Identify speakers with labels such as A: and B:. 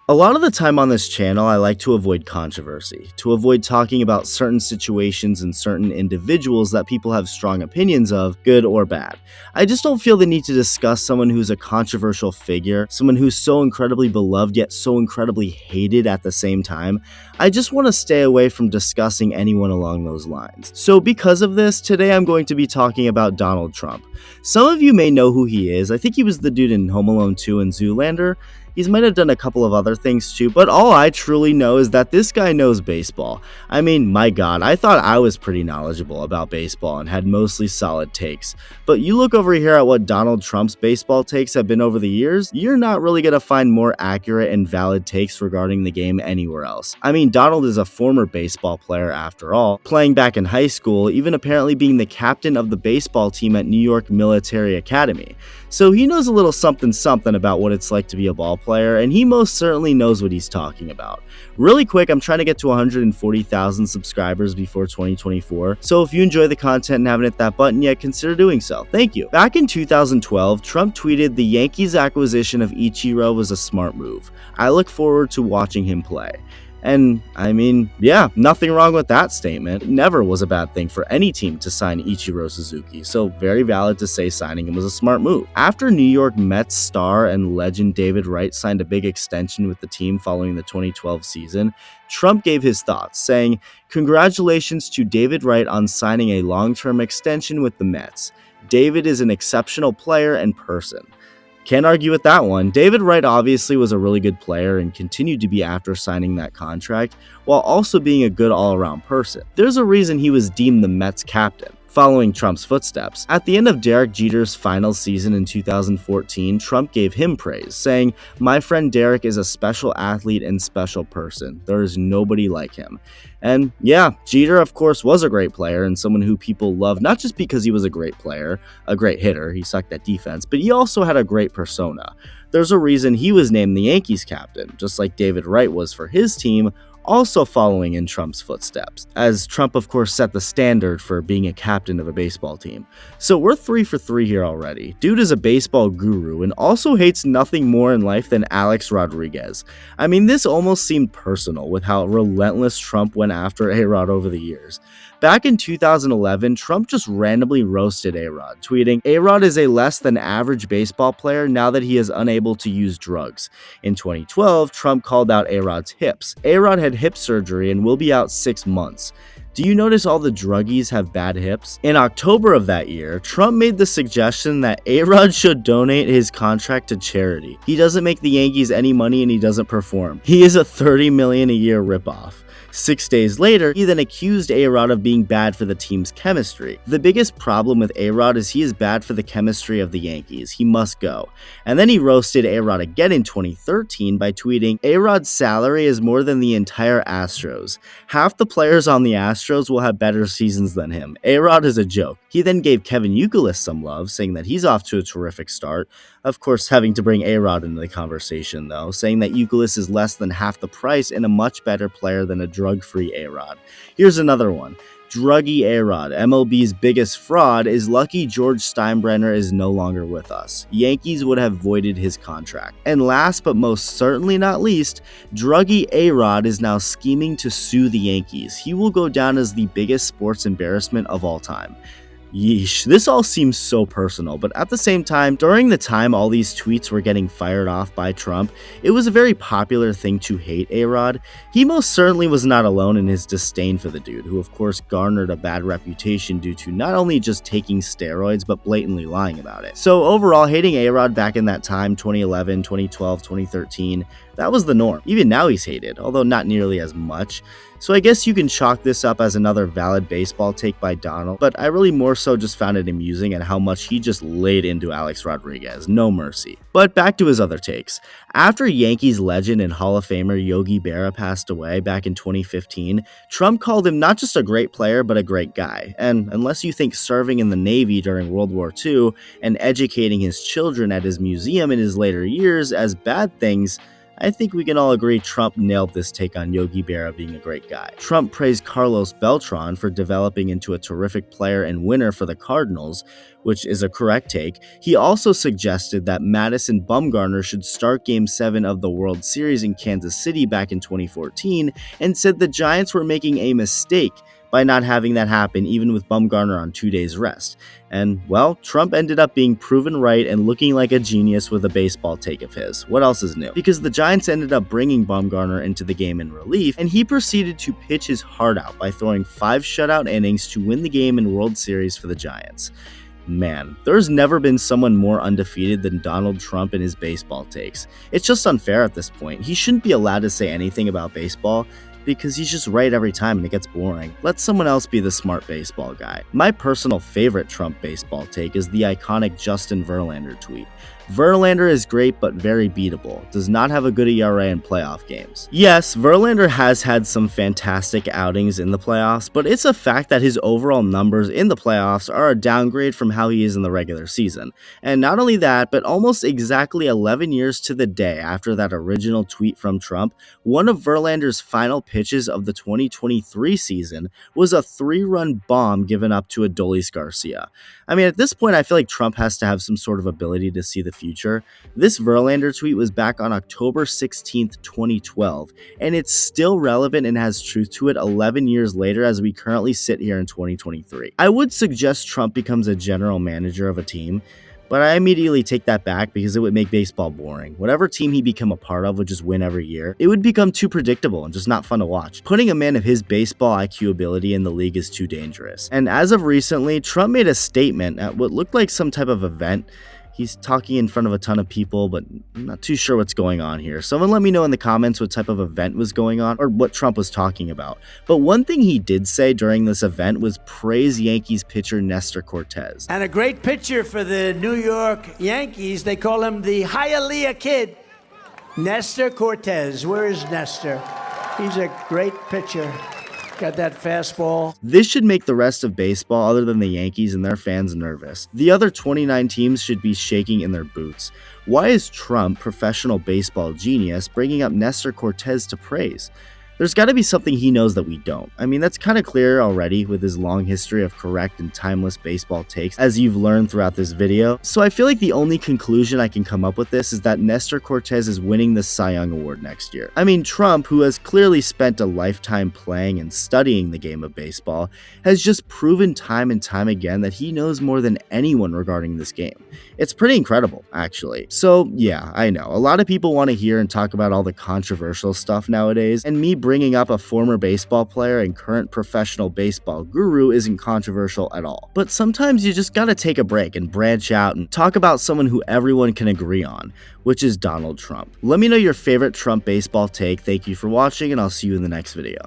A: A lot of the time on this channel, I like to avoid controversy, to avoid talking about certain situations and certain individuals that people have strong opinions of, good or bad. I just don't feel the need to discuss someone who's a controversial figure, someone who's so incredibly beloved yet so incredibly hated at the same time. I just want to stay away from discussing anyone along those lines. So because of this, today I'm going to be talking about Donald Trump. Some of you may know who he is. I think he was the dude in Home Alone 2 and Zoolander. He might have done a couple of other things too, but all I truly know is that this guy knows baseball. I mean, my god, I thought I was pretty knowledgeable about baseball and had mostly solid takes. But you look over here at what Donald Trump's baseball takes have been over the years, you're not really going to find more accurate and valid takes regarding the game anywhere else. I mean, Donald is a former baseball player after all, playing back in high school, even apparently being the captain of the baseball team at New York Military Academy. So he knows a little something about what it's like to be a ball player, and he most certainly knows what he's talking about. Really quick, I'm trying to get to 140,000 subscribers before 2024, so if you enjoy the content and haven't hit that button yet, consider doing so. Thank you. Back in 2012, Trump tweeted the Yankees' acquisition of Ichiro was a smart move. I look forward to watching him play. And I mean, yeah, nothing wrong with that statement. It never was a bad thing for any team to sign Ichiro Suzuki, so very valid to say signing him was a smart move. After New York Mets star and legend David Wright signed a big extension with the team following the 2012 season, Trump gave his thoughts, saying, "Congratulations to David Wright on signing a long-term extension with the Mets. David is an exceptional player and person." Can't argue with that one. David Wright obviously was a really good player and continued to be after signing that contract, while also being a good all-around person. There's a reason he was deemed the Mets captain, following Trump's footsteps. At the end of Derek Jeter's final season in 2014, Trump gave him praise, saying, "My friend Derek is a special athlete and special person. There is nobody like him." And yeah, Jeter, of course, was a great player and someone who people love, not just because he was a great player, a great hitter, he sucked at defense, but he also had a great persona. There's a reason he was named the Yankees captain, just like David Wright was for his team, also following in Trump's footsteps, as Trump of course set the standard for being a captain of a baseball team. So we're 3 for 3 here already. Dude is a baseball guru and also hates nothing more in life than Alex Rodriguez. I mean, this almost seemed personal with how relentless Trump went after A-Rod over the years. Back in 2011, Trump just randomly roasted A-Rod, tweeting, "A-Rod is a less than average baseball player now that he is unable to use drugs." In 2012, Trump called out A-Rod's hips. A-Rod had hip surgery and will be out 6 months. Do you notice all the druggies have bad hips? In October of that year, Trump made the suggestion that A-Rod should donate his contract to charity. He doesn't make the Yankees any money and he doesn't perform. He is a $30 million a year ripoff. 6 days later, he then accused A-Rod of being bad for the team's chemistry. The biggest problem with A-Rod is he is bad for the chemistry of the Yankees. He must go. And then he roasted A-Rod again in 2013 by tweeting, "A-Rod's salary is more than the entire Astros. Half the players on the Astros will have better seasons than him. A-Rod is a joke." He then gave Kevin Youkilis some love, saying that he's off to a terrific start. Of course, having to bring A-Rod into the conversation though, saying that Youkilis is less than half the price and a much better player than a drug-free A-Rod. Here's another one. Druggy A-Rod, MLB's biggest fraud, is lucky George Steinbrenner is no longer with us. Yankees would have voided his contract. And last but most certainly not least, Druggy A-Rod is now scheming to sue the Yankees. He will go down as the biggest sports embarrassment of all time. Yeesh, this all seems so personal, but at the same time, during the time all these tweets were getting fired off by Trump, it was a very popular thing to hate A-Rod. He most certainly was not alone in his disdain for the dude, who of course garnered a bad reputation due to not only just taking steroids, but blatantly lying about it. So overall, hating A-Rod back in that time, 2011, 2012, 2013, that was the norm. Even now he's hated, although not nearly as much. So I guess you can chalk this up as another valid baseball take by Donald, but I really more so just found it amusing at how much he just laid into Alex Rodriguez, no mercy. But back to his other takes. After Yankees legend and Hall of Famer Yogi Berra passed away back in 2015, Trump called him not just a great player, but a great guy. And unless you think serving in the Navy during World War II and educating his children at his museum in his later years as bad things, I think we can all agree Trump nailed this take on Yogi Berra being a great guy. Trump praised Carlos Beltran for developing into a terrific player and winner for the Cardinals, which is a correct take. He also suggested that Madison Bumgarner should start Game 7 of the World Series in Kansas City back in 2014, and said the Giants were making a mistake by not having that happen even with Bumgarner on 2 days rest. And, well, Trump ended up being proven right and looking like a genius with a baseball take of his. What else is new? Because the Giants ended up bringing Bumgarner into the game in relief, and he proceeded to pitch his heart out by throwing 5 shutout innings to win the game in World Series for the Giants. Man, there's never been someone more undefeated than Donald Trump in his baseball takes. It's just unfair at this point. He shouldn't be allowed to say anything about baseball, because he's just right every time and it gets boring. Let someone else be the smart baseball guy. My personal favorite Trump baseball take is the iconic Justin Verlander tweet. Verlander is great but very beatable, does not have a good ERA in playoff games. Yes, Verlander has had some fantastic outings in the playoffs, but it's a fact that his overall numbers in the playoffs are a downgrade from how he is in the regular season. And not only that, but almost exactly 11 years to the day after that original tweet from Trump, one of Verlander's final pitches of the 2023 season was a 3-run bomb given up to Adolis Garcia. I mean, at this point, I feel like Trump has to have some sort of ability to see the future. This Verlander tweet was back on October 16th, 2012, and it's still relevant and has truth to it 11 years later as we currently sit here in 2023. I would suggest Trump becomes a general manager of a team, but I immediately take that back because it would make baseball boring. Whatever team he become a part of would just win every year. It would become too predictable and just not fun to watch. Putting a man of his baseball IQ ability in the league is too dangerous. And as of recently, Trump made a statement at what looked like some type of event. He's talking in front of a ton of people, but I'm not too sure what's going on here. Someone let me know in the comments what type of event was going on or what Trump was talking about. But one thing he did say during this event was praise Yankees pitcher Nestor Cortez.
B: And a great pitcher for the New York Yankees. They call him the Hialeah Kid. Nestor Cortez. Where is Nestor? He's a great pitcher. Got that fastball.
A: This should make the rest of baseball, other than the Yankees and their fans, nervous. The other 29 teams should be shaking in their boots. Why is Trump, professional baseball genius, bringing up Nestor Cortez to praise? There's got to be something he knows that we don't. I mean, that's kind of clear already with his long history of correct and timeless baseball takes, as you've learned throughout this video. So I feel like the only conclusion I can come up with this is that Nestor Cortez is winning the Cy Young Award next year. I mean, Trump, who has clearly spent a lifetime playing and studying the game of baseball, has just proven time and time again that he knows more than anyone regarding this game. It's pretty incredible, actually. So yeah, I know, a lot of people want to hear and talk about all the controversial stuff nowadays, and me bringing up a former baseball player and current professional baseball guru isn't controversial at all. But sometimes you just gotta take a break and branch out and talk about someone who everyone can agree on, which is Donald Trump. Let me know your favorite Trump baseball take. Thank you for watching, and I'll see you in the next video.